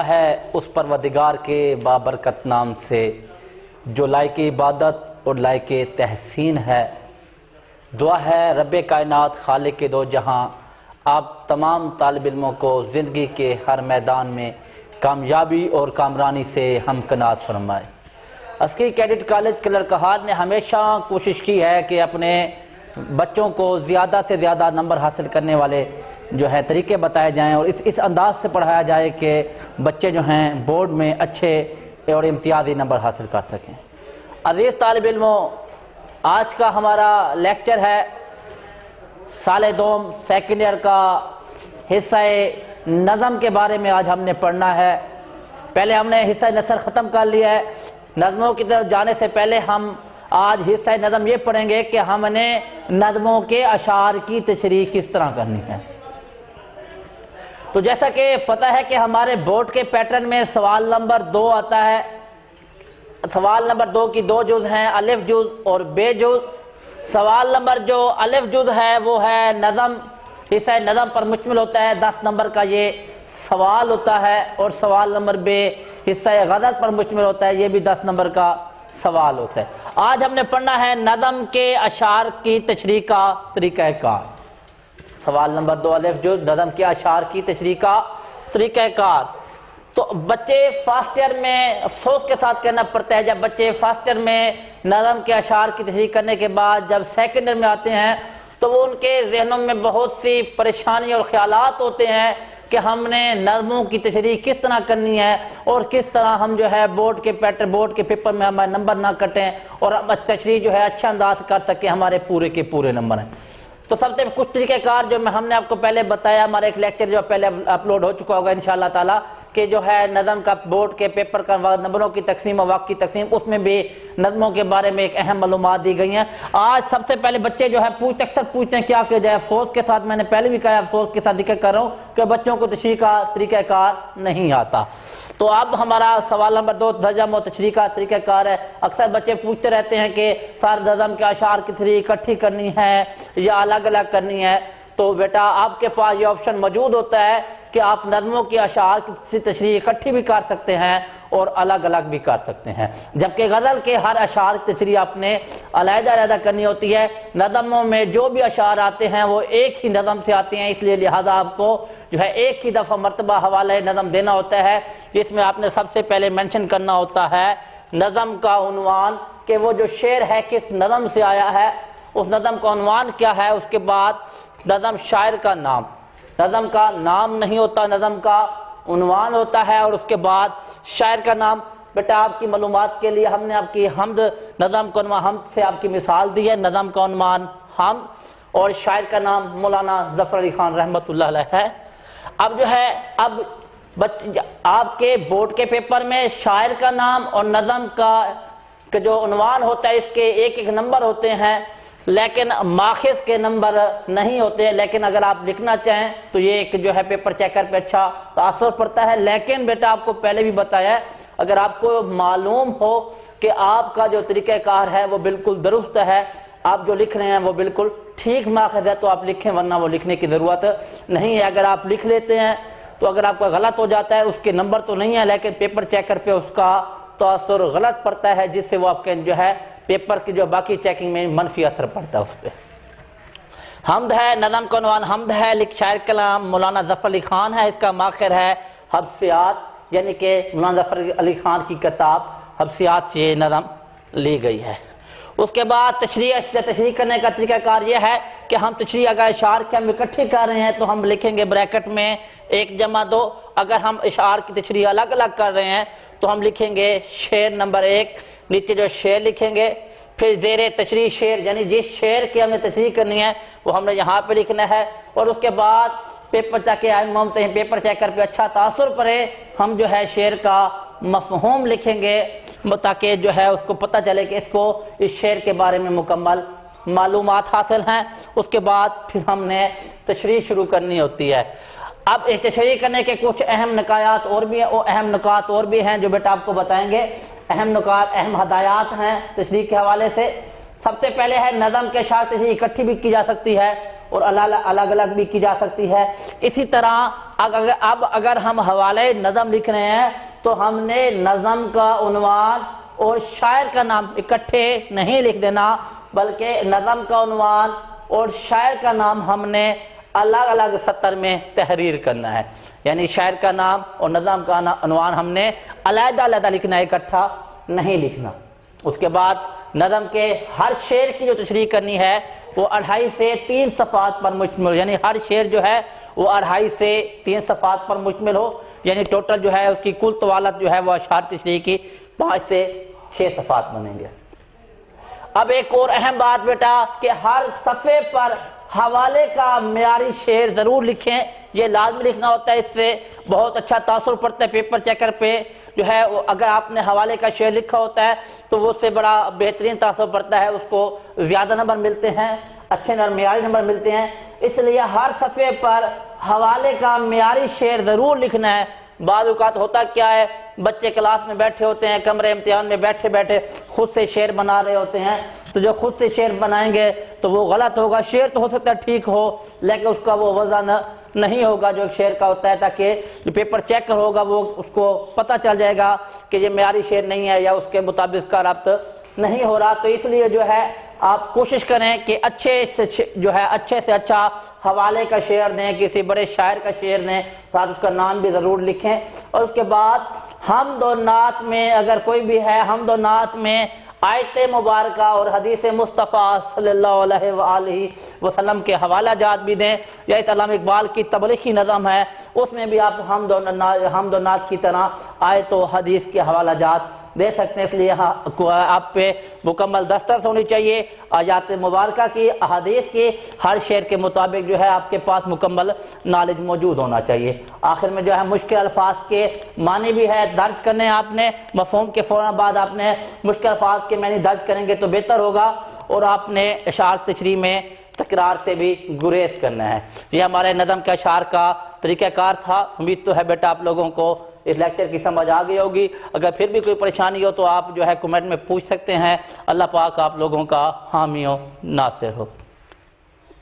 ہے اس پروردگار کے بابرکت نام سے جو لائق عبادت اور لائق تحسین ہے۔ دعا ہے رب کائنات خالق دو جہاں آپ تمام طالب علموں کو زندگی کے ہر میدان میں کامیابی اور کامرانی سے ہمکنار فرمائے۔ عسکری کیڈٹ کالج کلرکہار نے ہمیشہ کوشش کی ہے کہ اپنے بچوں کو زیادہ سے زیادہ نمبر حاصل کرنے والے جو ہے طریقے بتائے جائیں اور اس انداز سے پڑھایا جائے کہ بچے جو ہیں بورڈ میں اچھے اور امتیازی نمبر حاصل کر سکیں۔ عزیز طالب علموں، آج کا ہمارا لیکچر ہے سال دوم سیکنڈ ایئر کا حصہ نظم کے بارے میں آج ہم نے پڑھنا ہے۔ پہلے ہم نے حصہ نثر ختم کر لیا ہے۔ نظموں کی طرف جانے سے پہلے ہم آج حصہ نظم یہ پڑھیں گے کہ ہم نے نظموں کے اشعار کی تشریح کس طرح کرنی ہے۔ تو جیسا کہ پتہ ہے کہ ہمارے بورڈ کے پیٹرن میں سوال نمبر 2 آتا ہے۔ سوال نمبر 2 کی 2 جز ہیں، الف جز اور بے جز۔ سوال نمبر جو الف جز ہے وہ ہے نظم، حصہ نظم پر مشتمل ہوتا ہے، 10 نمبر کا یہ سوال ہوتا ہے، اور سوال نمبر بے حصہ غزل پر مشتمل ہوتا ہے، یہ بھی 10 نمبر کا سوال ہوتا ہے۔ آج ہم نے پڑھنا ہے نظم کے اشعار کی تشریح کا طریقہ کار۔ سوال نمبر 2 الف جز، نظم کے اشعار کی تشریح کا طریقہ کار۔ تو بچے فرسٹ ایئر میں افسوس کے ساتھ کہنا پڑتا ہے، جب بچے فرسٹ ایئر میں نظم کے اشعار کی تشریح کرنے کے بعد جب سیکنڈ ایئر میں آتے ہیں تو وہ ان کے ذہنوں میں بہت سی پریشانی اور خیالات ہوتے ہیں کہ ہم نے نظموں کی تشریح کس طرح کرنی ہے اور کس طرح ہم جو ہے بورڈ کے پیپر میں ہمارے نمبر نہ کٹیں اور ہم تشریح جو ہے اچھا انداز کر سکیں، ہمارے پورے کے پورے نمبر ہیں۔ تو سب سے کچھ طریقہ کار جو ہم نے آپ کو پہلے بتایا، ہمارا ایک لیکچر جو پہلے اپلوڈ ہو چکا ہوگا انشاءاللہ تعالیٰ، کہ جو ہے نظم کا بورڈ کے پیپر کا نمبروں کی تقسیم اور وقت کی تقسیم، اس میں بھی نظموں کے بارے میں ایک اہم معلومات دی گئی ہیں۔ آج سب سے پہلے بچے جو ہے اکثر پوچھتے ہیں کیا کیا جائے، افسوس کے ساتھ میں نے پہلے بھی کہا، افسوس کے ساتھ ذکر کر رہا ہوں کہ بچوں کو تشریح کا طریقہ کار نہیں آتا۔ تو اب ہمارا سوال نمبر 2 نظم و تشریح کا طریقہ کار ہے۔ اکثر بچے پوچھتے رہتے ہیں کہ سر نظم کے اشعار کی تشریح اکٹھی کرنی ہے یا الگ الگ کرنی ہے۔ تو بیٹا آپ کے پاس یہ آپشن موجود ہوتا ہے کہ آپ نظموں کی اشعار کی تشریح اکٹھی بھی کر سکتے ہیں اور الگ الگ بھی کر سکتے ہیں، جبکہ غزل کے ہر اشعار کی تشریح آپ نے علیحدہ علیحدہ کرنی ہوتی ہے۔ نظموں میں جو بھی اشعار آتے ہیں وہ ایک ہی نظم سے آتے ہیں، اس لیے لہٰذا آپ کو جو ہے ایک ہی دفعہ مرتبہ حوالہ نظم دینا ہوتا ہے، جس میں آپ نے سب سے پہلے مینشن کرنا ہوتا ہے نظم کا عنوان، کہ وہ جو شعر ہے کس نظم سے آیا ہے، اس نظم کا عنوان کیا ہے۔ اس کے بعد نظم شاعر کا نام، نظم کا نام نہیں ہوتا، نظم کا عنوان ہوتا ہے، اور اس کے بعد شاعر کا نام۔ بیٹا آپ کی معلومات کے لیے ہم نے آپ کی حمد نظم کا عنوان حمد سے آپ کی مثال دی ہے، نظم کا عنوان حمد اور شاعر کا نام مولانا ظفر علی خان رحمۃ اللہ علیہ ہے۔ اب جو ہے آپ کے بورڈ کے پیپر میں شاعر کا نام اور نظم کا جو عنوان ہوتا ہے اس کے ایک ایک نمبر ہوتے ہیں، لیکن ماخذ کے نمبر نہیں ہوتے، لیکن اگر آپ لکھنا چاہیں تو یہ ایک جو ہے پیپر چیکر پہ اچھا تاثر پڑتا ہے۔ لیکن بیٹا آپ کو پہلے بھی بتایا ہے، اگر آپ کو معلوم ہو کہ آپ کا جو طریقہ کار ہے وہ بالکل درست ہے، آپ جو لکھ رہے ہیں وہ بالکل ٹھیک ماخذ ہے، تو آپ لکھیں، ورنہ وہ لکھنے کی ضرورت نہیں ہے۔ اگر آپ لکھ لیتے ہیں تو اگر آپ کا غلط ہو جاتا ہے، اس کے نمبر تو نہیں ہے لیکن پیپر چیکر پہ اس کا تاثر غلط پڑتا ہے، جس سے وہ آپ کے جو ہے پیپر کی جو باقی چیکنگ میں منفی اثر پڑتا ہے اس پہ۔ حمد ہے، نظم کا عنوان حمد ہے، شاعر کلام مولانا ظفر علی خان ہے، اس کا ماخر ہے حبسیات، یعنی کہ مولانا ظفر علی خان کی کتاب حبسیات سے یہ نظم لی گئی ہے۔ اس کے بعد تشریح کرنے کا طریقہ کار یہ ہے کہ ہم تشریح اگر اشعار کے ہم اکٹھے کر رہے ہیں تو ہم لکھیں گے بریکٹ میں 1+2، اگر ہم اشعار کی تشریح الگ الگ کر رہے ہیں تو ہم لکھیں گے شعر نمبر 1، نیچے جو شعر لکھیں گے، پھر زیر تشریح شعر، یعنی جس شعر کی ہم نے تشریح کرنی ہے وہ ہم نے یہاں پہ لکھنا ہے، اور اس کے بعد پیپر پیپر چیکر پہ اچھا تاثر پڑے، ہم جو ہے شعر کا مفہوم لکھیں گے تاکہ جو ہے اس کو پتہ چلے کہ اس کو اس شعر کے بارے میں مکمل معلومات حاصل ہیں۔ اس کے بعد پھر ہم نے تشریح شروع کرنی ہوتی ہے۔ اب تشریح کرنے کے کچھ اہم نکات اور بھی ہیں جو بیٹا آپ کو بتائیں گے۔ اہم نکات، اہم ہدایات ہیں تشریح کے حوالے سے۔ سب سے پہلے ہے نظم کے اشعار تشریح اکٹھی بھی کی جا سکتی ہے اور الگ الگ بھی کی جا سکتی ہے۔ اسی طرح اب اگر ہم حوالے نظم لکھ رہے ہیں تو ہم نے نظم کا عنوان اور شاعر کا نام اکٹھے نہیں لکھ دینا، بلکہ نظم کا عنوان اور شاعر کا نام ہم نے الگ الگ سطر میں تحریر کرنا ہے، یعنی شاعر کا نام اور نظم کا عنوان ہم نے علیحدہ علیحدہ لکھنا ہے، اکٹھا نہیں لکھنا۔ اس کے بعد نظم کے ہر شعر کی جو تشریح کرنی ہے وہ 2.5 سے 3 صفحات پر مشتمل، یعنی ہر شعر جو ہے وہ 2.5 سے 3 صفحات پر مشتمل ہو، یعنی ٹوٹل جو ہے اس کی کل طوالت جو ہے وہ اشعار تشریح کی 5 سے 6 صفحات بنیں گے۔ اب ایک اور اہم بات بیٹا کہ ہر صفحے پر حوالے کا معیاری شعر ضرور لکھیں، یہ لازمی لکھنا ہوتا ہے، اس سے بہت اچھا تاثر پڑتا ہے پیپر چیکر پہ جو ہے، اگر آپ نے حوالے کا شعر لکھا ہوتا ہے تو وہ اس سے بڑا بہترین تاثر پڑتا ہے، اس کو زیادہ نمبر ملتے ہیں، اچھے معیاری نمبر ملتے ہیں۔ اس لیے ہر صفحے پر حوالے کا معیاری شعر ضرور لکھنا ہے۔ بعض اوقات ہوتا کیا ہے، بچے کلاس میں بیٹھے ہوتے ہیں، کمرے امتحان میں بیٹھے بیٹھے خود سے شعر بنا رہے ہوتے ہیں، تو جو خود سے شعر بنائیں گے تو وہ غلط ہوگا، شعر تو ہو سکتا ہے ٹھیک ہو لیکن اس کا وہ وزن نہیں ہوگا جو ایک شعر کا ہوتا ہے، تاکہ جو پیپر چیکر ہوگا وہ اس کو پتہ چل جائے گا کہ یہ معیاری شعر نہیں ہے یا اس کے مطابق اس کا ربط نہیں ہو رہا۔ تو اس لیے جو ہے آپ کوشش کریں کہ اچھے سے اچھا حوالے کا شعر دیں، کسی بڑے شاعر کا شعر دیں، ساتھ اس کا نام بھی ضرور لکھیں۔ اور اس کے بعد حمد و نعت میں اگر کوئی بھی ہے، حمد و نعت میں آیت مبارکہ اور حدیث مصطفیٰ صلی اللہ علیہ وآلہ وسلم کے حوالہ جات بھی دیں، یا علامہ اقبال کی تبلیغی نظم ہے اس میں بھی آپ حمد و نعت کی طرح آیت و حدیث کے حوالہ جات دے سکتے ہیں۔ اس لیے آپ پہ مکمل دسترس ہونی چاہیے آیات مبارکہ کی، احادیث کی، ہر شعر کے مطابق جو ہے آپ کے پاس مکمل نالج موجود ہونا چاہیے۔ آخر میں جو ہے مشکل الفاظ کے معنی بھی ہے درج کرنے ہیں، آپ نے مفہوم کے فوراً بعد آپ نے مشکل الفاظ کے معنی درج کریں گے تو بہتر ہوگا، اور آپ نے اشعار تشریح میں تکرار سے بھی گریز کرنا ہے۔ یہ ہمارے نظم کے اشعار کا طریقہ کار تھا۔ امید تو ہے بیٹا آپ لوگوں کو اس لیکچر کی سمجھ آ گئی ہوگی۔ اگر پھر بھی کوئی پریشانی ہو تو آپ جو ہے کمنٹ میں پوچھ سکتے ہیں۔ اللہ پاک آپ لوگوں کا حامی و ناصر ہو۔